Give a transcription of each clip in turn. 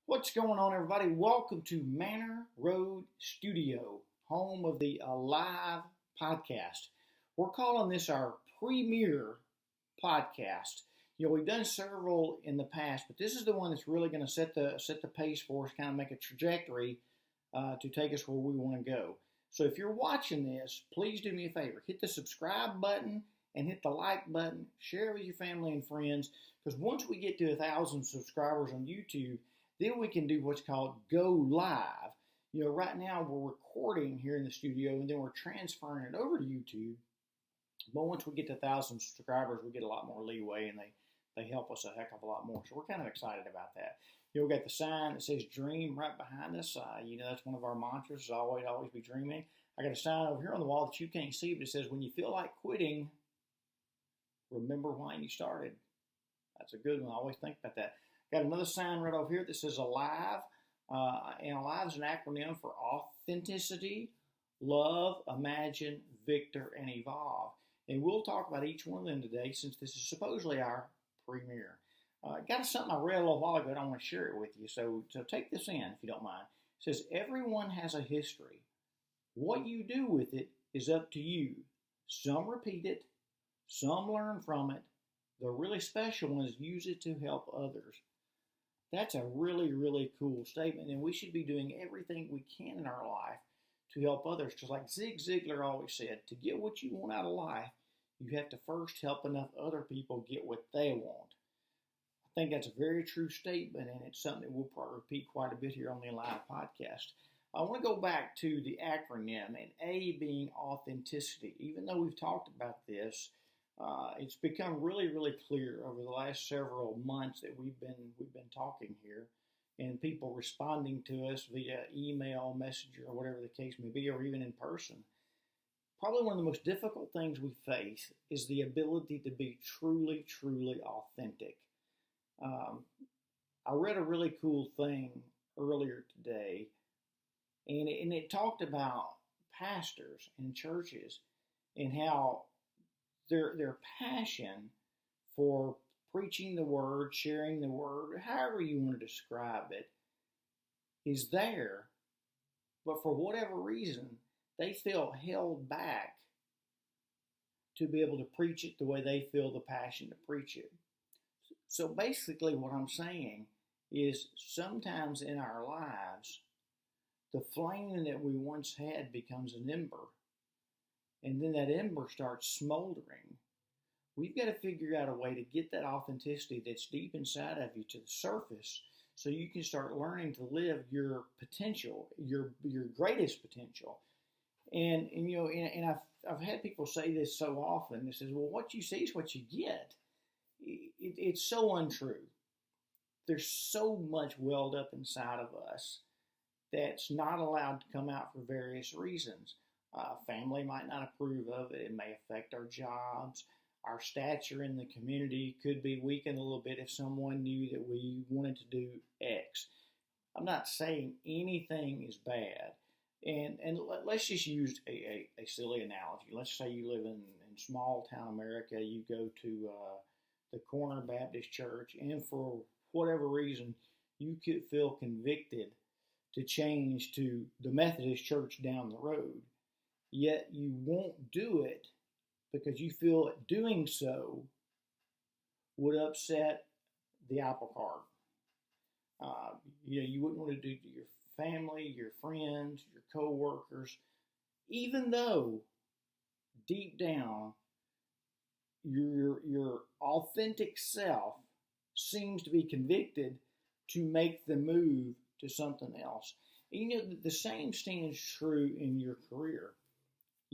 What's going on, everybody? Welcome to Manor Road Studio, home of the Alive podcast. We're calling this our premiere podcast. We've done several in the past, but this is the one that's really going to set the pace for us, kind of make a trajectory to take us where we want to go. So if you're watching this, please do me a favor: hit the subscribe button and hit the like button. Share it with your family and friends, because once we get to 1,000 subscribers on YouTube, then we can do what's called go live. Right now we're recording here in the studio and then we're transferring it over to YouTube. But once we get to 1,000 subscribers, we get a lot more leeway and they help us a heck of a lot more. So we're kind of excited about that. We got the sign that says dream right behind us. That's one of our mantras, is always be dreaming. I got a sign over here on the wall that you can't see, but it says, when you feel like quitting, remember why you started. That's a good one. I always think about that. Got another sign right over here that says Alive. And Alive is an acronym for authenticity, love, imagine, victor, and evolve. And we'll talk about each one of them today, since this is supposedly our premiere. Got something I read a little while ago and I want to share it with you. So take this in if you don't mind. It says, everyone has a history. What you do with it is up to you. Some repeat it. Some learn from it. The really special ones use it to help others. That's a really, really cool statement, and we should be doing everything we can in our life to help others. Because like Zig Ziglar always said, to get what you want out of life, you have to first help enough other people get what they want. I think that's a very true statement, and it's something that we'll probably repeat quite a bit here on the Alive podcast. I want to go back to the acronym, and A being authenticity. Even though we've talked about this, it's become really, really clear over the last several months that we've been talking here, and people responding to us via email, messenger, or whatever the case may be, or even in person. Probably one of the most difficult things we face is the ability to be truly, truly authentic. I read a really cool thing earlier today, and it talked about pastors and churches and how their passion for preaching the word, sharing the word, however you want to describe it, is there, but for whatever reason, they feel held back to be able to preach it the way they feel the passion to preach it. So basically what I'm saying is, sometimes in our lives, the flame that we once had becomes an ember. And then that ember starts smoldering. We've got to figure out a way to get that authenticity that's deep inside of you to the surface, so you can start learning to live your potential, your greatest potential. And I've had people say this so often. They says, well, what you see is what you get. It's so untrue. There's so much welled up inside of us that's not allowed to come out for various reasons. Family might not approve of it. It may affect our jobs. Our stature in the community could be weakened a little bit if someone knew that we wanted to do X. I'm not saying anything is bad. And let's just use a silly analogy. Let's say you live in small town America. You go to the Corner Baptist Church, and for whatever reason, you could feel convicted to change to the Methodist Church down the road. Yet you won't do it because you feel that doing so would upset the apple cart. You wouldn't want to do it to your family, your friends, your co-workers, even though deep down your authentic self seems to be convicted to make the move to something else. And the same stands true in your career.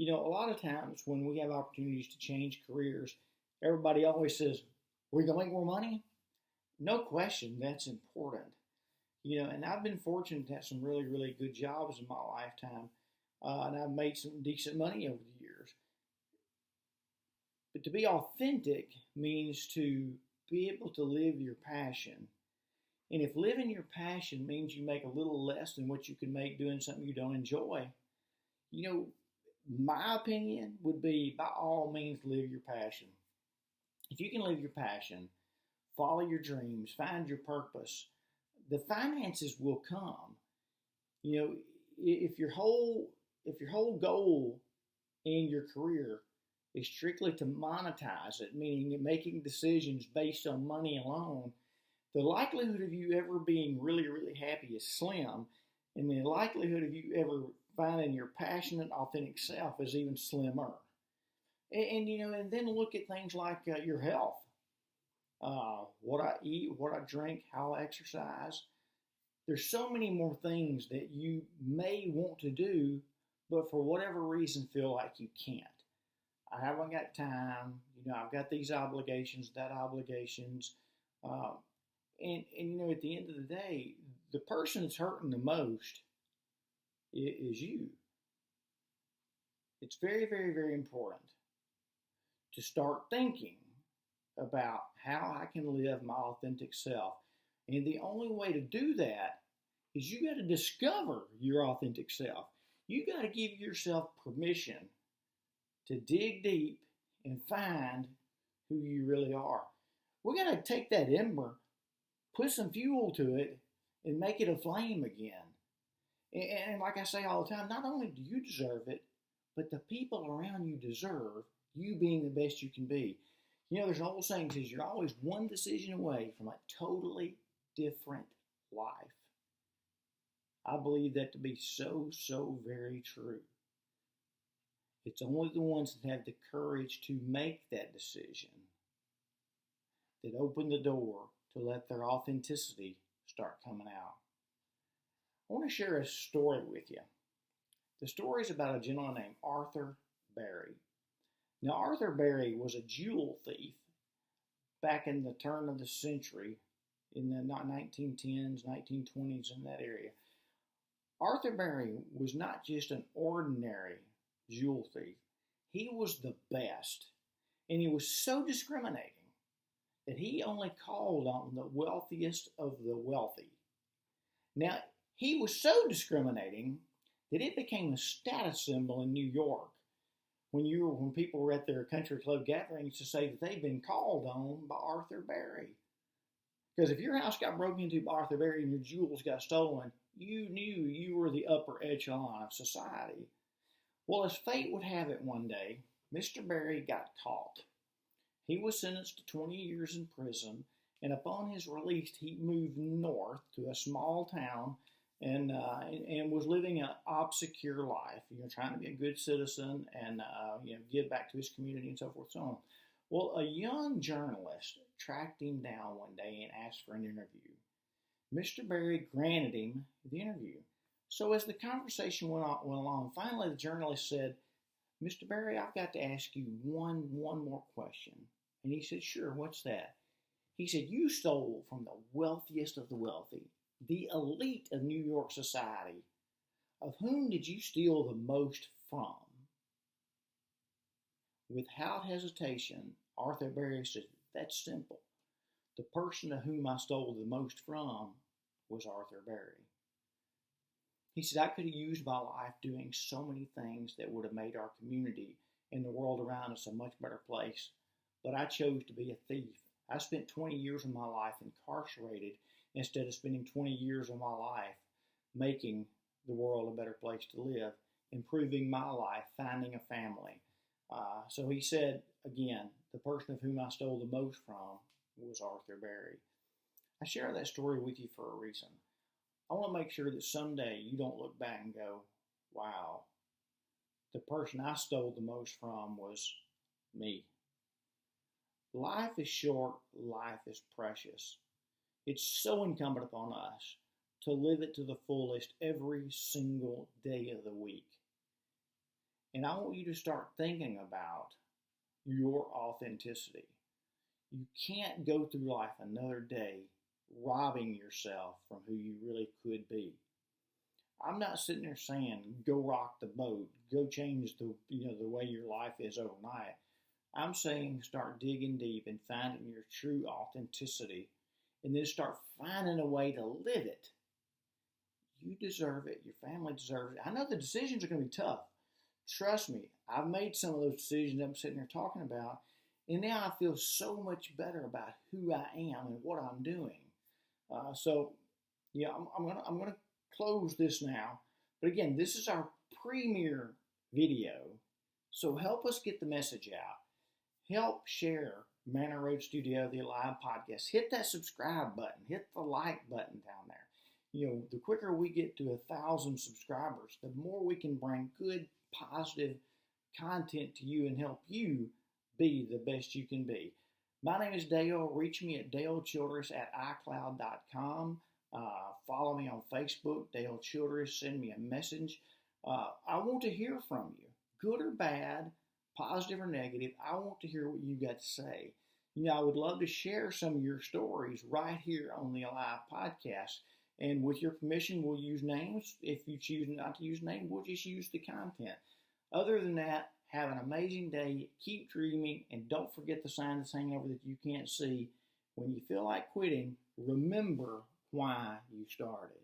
A lot of times when we have opportunities to change careers, everybody always says, we're going to make more money? No question, that's important. And I've been fortunate to have some really, really good jobs in my lifetime, and I've made some decent money over the years. But to be authentic means to be able to live your passion. And if living your passion means you make a little less than what you can make doing something you don't enjoy, my opinion would be, by all means, live your passion. If you can live your passion, follow your dreams, find your purpose, the finances will come. You know, if your whole goal in your career is strictly to monetize it, meaning making decisions based on money alone, the likelihood of you ever being really, really happy is slim, and the likelihood of you ever finding your passionate, authentic self is even slimmer. And then look at things like your health, what I eat, what I drink, how I exercise. There's so many more things that you may want to do, but for whatever reason feel like you can't. I haven't got time. I've got these obligations, that obligations. And at the end of the day, the person that's hurting the most is you. It's very, very, very important to start thinking about how I can live my authentic self. And the only way to do that is you got to discover your authentic self. You got to give yourself permission to dig deep and find who you really are. We got to take that ember, put some fuel to it, and make it a flame again. And like I say all the time, not only do you deserve it, but the people around you deserve you being the best you can be. There's an old saying that says you're always one decision away from a totally different life. I believe that to be so, so very true. It's only the ones that have the courage to make that decision that open the door to let their authenticity start coming out. I want to share a story with you. The story is about a gentleman named Arthur Berry. Now, Arthur Berry was a jewel thief back in the turn of the century, in the 1910s, 1920s, in that area. Arthur Berry was not just an ordinary jewel thief. He was the best. And he was so discriminating that he only called on the wealthiest of the wealthy. Now, he was so discriminating that it became a status symbol in New York when people were at their country club gatherings to say that they'd been called on by Arthur Berry. Because if your house got broken into by Arthur Berry and your jewels got stolen, you knew you were the upper echelon of society. Well, as fate would have it one day, Mr. Berry got caught. He was sentenced to 20 years in prison, and upon his release, he moved north to a small town and was living an obscure life, trying to be a good citizen and give back to his community and so forth and so on. Well, a young journalist tracked him down one day and asked for an interview. Mr. Berry granted him the interview. So as the conversation went along, finally the journalist said, "Mr. Berry, I've got to ask you one more question." And he said, "Sure, what's that?" He said, "You stole from the wealthiest of the wealthy, the elite of New York society. Of whom did you steal the most from?" Without hesitation, Arthur Berry said, "That's simple. The person to whom I stole the most from was Arthur Berry." He said, "I could have used my life doing so many things that would have made our community and the world around us a much better place, but I chose to be a thief. I spent 20 years of my life incarcerated instead of spending 20 years of my life making the world a better place to live, improving my life, finding a family." So he said, again, the person of whom I stole the most from was Arthur Berry. I share that story with you for a reason. I want to make sure that someday you don't look back and go, "Wow, the person I stole the most from was me." Life is short, life is precious. It's so incumbent upon us to live it to the fullest every single day of the week. And I want you to start thinking about your authenticity. You can't go through life another day robbing yourself from who you really could be. I'm not sitting there saying, go rock the boat, go change the way your life is overnight. I'm saying start digging deep and finding your true authenticity, and then start finding a way to live it. You deserve it. Your family deserves it. I know the decisions are going to be tough. Trust me, I've made some of those decisions I'm sitting here talking about, and now I feel so much better about who I am and what I'm doing. So Yeah, I'm gonna close this now. But again, this is our premiere video. So help us get the message out. Help share Manor Road Studio, the Alive podcast. Hit that subscribe button. Hit the like button down there. The quicker we get to 1,000 subscribers, the more we can bring good, positive content to you and help you be the best you can be. My name is Dale. Reach me at dalechildress@icloud.com. Follow me on Facebook, Dale Childress. Send me a message. I want to hear from you, good or bad, positive or negative. I want to hear what you got to say. I would love to share some of your stories right here on the Alive podcast. And with your permission, we'll use names. If you choose not to use names, we'll just use the content. Other than that, have an amazing day. Keep dreaming, and don't forget the sign that's hanging over that you can't see. When you feel like quitting, remember why you started.